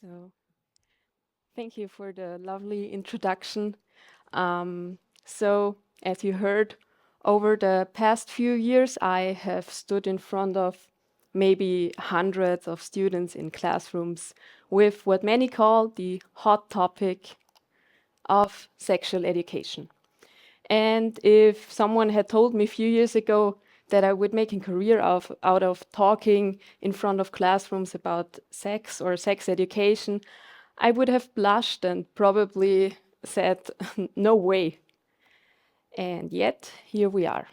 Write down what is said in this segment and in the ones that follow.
So, thank you for the lovely introduction. So, as you heard, over the past few years, I have stood in front of maybe hundreds of students in classrooms with what many call the hot topic of sexual education. And if someone had told me a few years ago that I would make a career out of talking in front of classrooms about sex or sex education, I would have blushed and probably said, no way. And yet, here we are.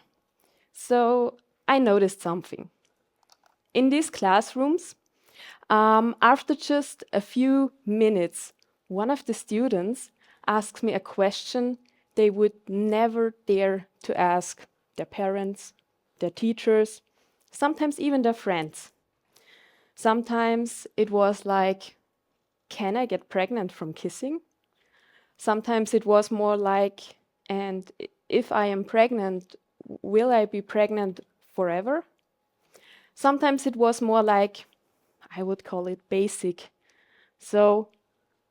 So I noticed something. In these classrooms, after just a few minutes, one of the students asked me a question they would never dare to ask their parents, their teachers, sometimes even their friends. Sometimes it was like, can I get pregnant from kissing? Sometimes it was more like, and if I am pregnant, will I be pregnant forever? Sometimes it was more like, I would call it basic. So,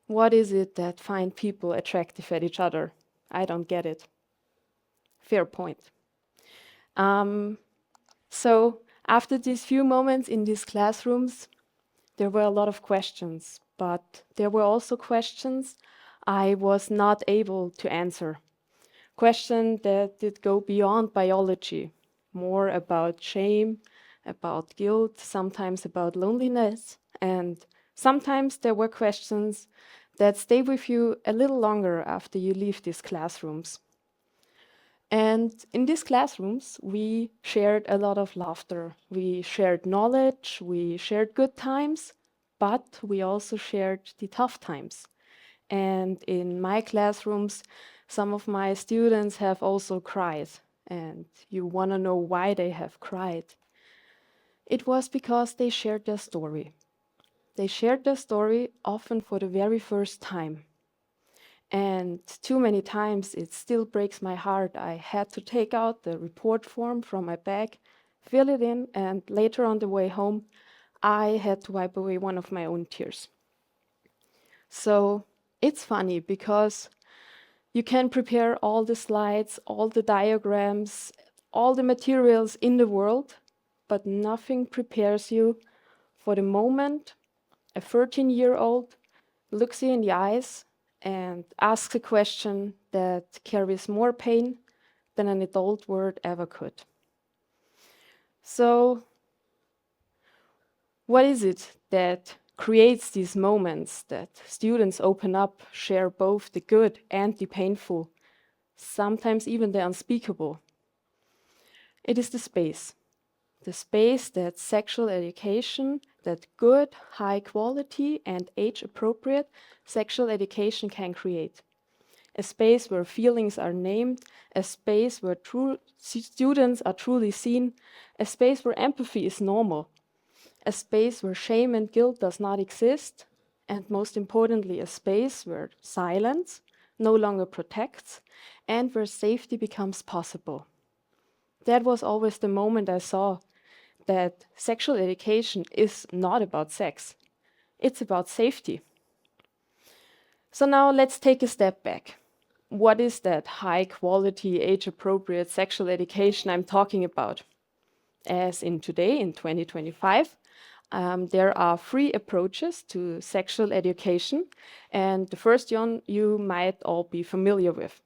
what is it that find people attractive at each other? I don't get it. Fair point. So, after these few moments in these classrooms, there were a lot of questions, but there were also questions I was not able to answer. Questions that did go beyond biology, more about shame, about guilt, sometimes about loneliness, and sometimes there were questions that stay with you a little longer after you leave these classrooms. And in these classrooms, we shared a lot of laughter. We shared knowledge, we shared good times, but we also shared the tough times. And in my classrooms, some of my students have also cried. And you want to know why they have cried. It was because they shared their story. They shared their story often for the very first time. And too many times it still breaks my heart. I had to take out the report form from my bag, fill it in, and later on the way home, I had to wipe away one of my own tears. So it's funny because you can prepare all the slides, all the diagrams, all the materials in the world, but nothing prepares you for the moment a 13-year-old looks you in the eyes and asks a question that carries more pain than an adult word ever could. So, what is it that creates these moments that students open up, share both the good and the painful, sometimes even the unspeakable? It is the space that sexual education, that good, high quality, and age appropriate sexual education can create. A space where feelings are named, a space where students are truly seen, a space where empathy is normal, a space where shame and guilt does not exist, and most importantly, a space where silence no longer protects and where safety becomes possible. That was always the moment I saw that sexual education is not about sex, it's about safety. So now let's take a step back. What is that high quality, age appropriate sexual education I'm talking about? As in today, in 2025, there are three approaches to sexual education, and the first one you might all be familiar with.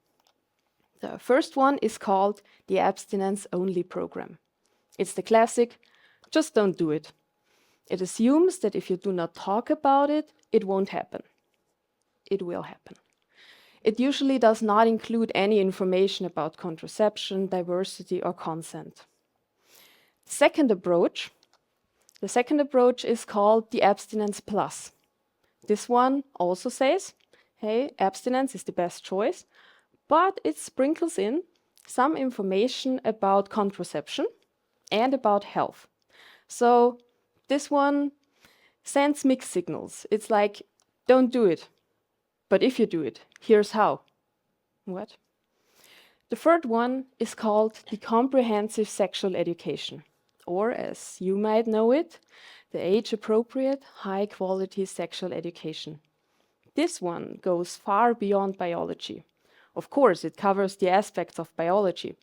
The first one is called the Abstinence Only Program. It's the classic, just don't do it. It assumes that if you do not talk about it, it won't happen. It will happen. It usually does not include any information about contraception, diversity, or consent. Second approach, the second approach is called the Abstinence Plus. This one also says, hey, abstinence is the best choice, but it sprinkles in some information about contraception and about health. So this one sends mixed signals. It's like, don't do it. But if you do it, here's how. What? The third one is called the Comprehensive Sexual Education, or as you might know it, the age-appropriate, high-quality sexual education. This one goes far beyond biology. Of course, it covers the aspects of biology,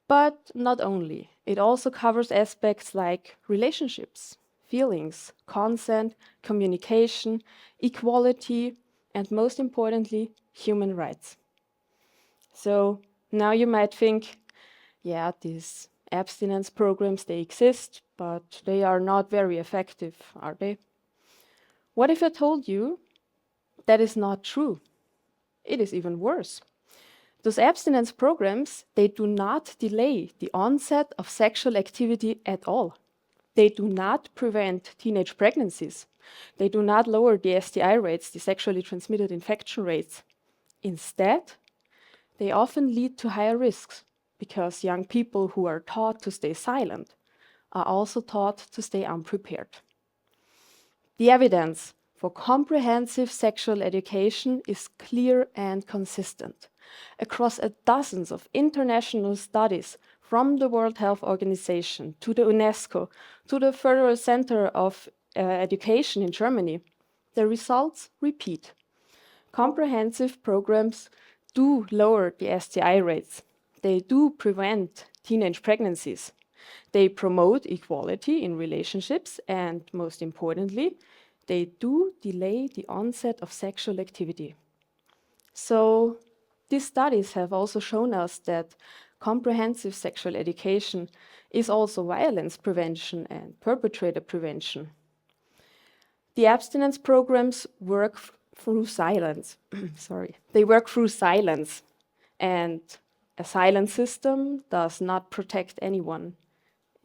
but not only. It also covers aspects like relationships, feelings, consent, communication, equality, and most importantly, human rights. So now you might think, yeah, these abstinence programs, they exist, but they are not very effective, are they? What if I told you that is not true? It is even worse. Those abstinence programs, they do not delay the onset of sexual activity at all. They do not prevent teenage pregnancies. They do not lower the STI rates, the sexually transmitted infection rates. Instead, they often lead to higher risks because young people who are taught to stay silent are also taught to stay unprepared. The evidence for comprehensive sexual education is clear and consistent. Across dozens of international studies, from the World Health Organization to the UNESCO to the Federal Center of Education in Germany, the results repeat. Comprehensive programs do lower the STI rates. They do prevent teenage pregnancies. They promote equality in relationships, and most importantly, they do delay the onset of sexual activity. So these studies have also shown us that comprehensive sexual education is also violence prevention and perpetrator prevention. The abstinence programs work through silence. Sorry. They work through silence, and a silent system does not protect anyone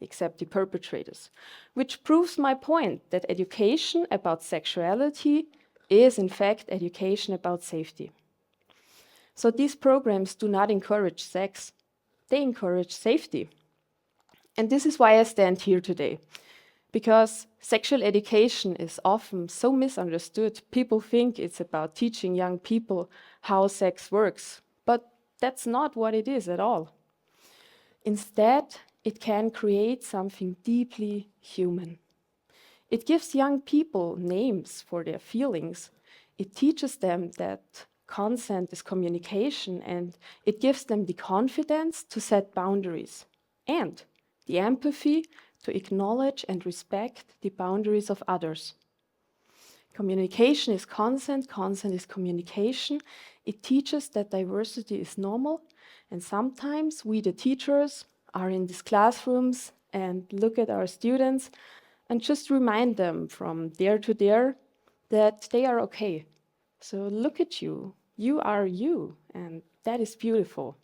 except the perpetrators, which proves my point that education about sexuality is in fact education about safety. So these programs do not encourage sex, they encourage safety. And this is why I stand here today, because sexual education is often so misunderstood. People think it's about teaching young people how sex works, but that's not what it is at all. Instead, it can create something deeply human. It gives young people names for their feelings. It teaches them that consent is communication, and it gives them the confidence to set boundaries and the empathy to acknowledge and respect the boundaries of others. Communication is consent, consent is communication. It teaches that diversity is normal, and sometimes we, the teachers, are in these classrooms and look at our students and just remind them from there to there that they are okay. So look at you. You are you, and that is beautiful.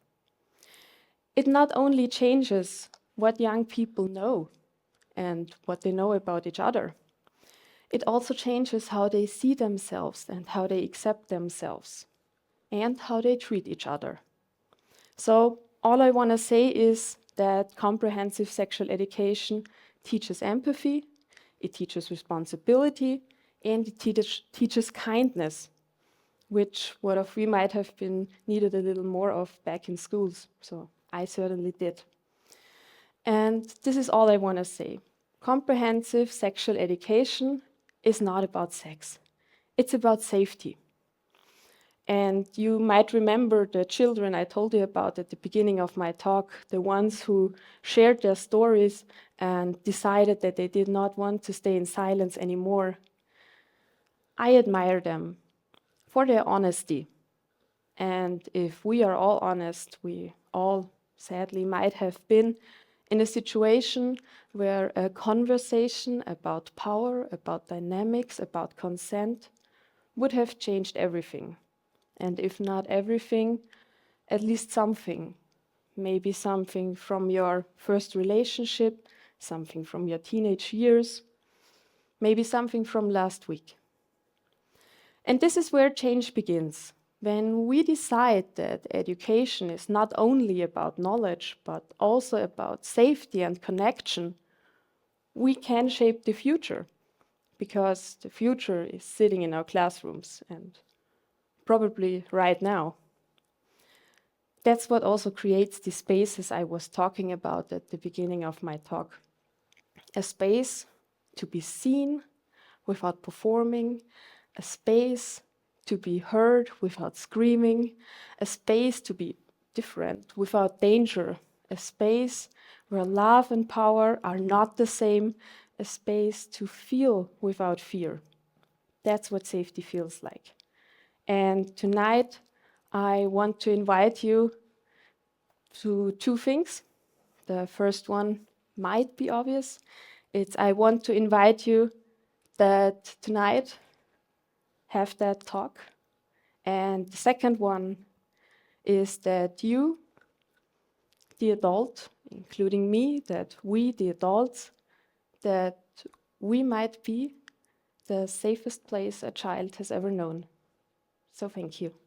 It not only changes what young people know and what they know about each other, it also changes how they see themselves and how they accept themselves and how they treat each other. So all I want to say is that comprehensive sexual education teaches empathy, it teaches responsibility, and it teaches kindness, which what if we might have been needed a little more of back in schools. So I certainly did. And this is all I want to say. Comprehensive sexual education is not about sex. It's about safety. And you might remember the children I told you about at the beginning of my talk, the ones who shared their stories and decided that they did not want to stay in silence anymore. I admire them for their honesty. And if we are all honest, we all sadly might have been in a situation where a conversation about power, about dynamics, about consent would have changed everything. And if not everything, at least something. Maybe something from your first relationship, something from your teenage years, maybe something from last week. And this is where change begins. When we decide that education is not only about knowledge, but also about safety and connection, we can shape the future, because the future is sitting in our classrooms and probably right now. That's what also creates the spaces I was talking about at the beginning of my talk. A space to be seen without performing, a space to be heard without screaming, a space to be different without danger, a space where love and power are not the same, a space to feel without fear. That's what safety feels like. And tonight, I want to invite you to two things. The first one might be obvious. It's I want to invite you that tonight have that talk. And the second one is that you, the adult, including me, that we, the adults, that we might be the safest place a child has ever known. So thank you.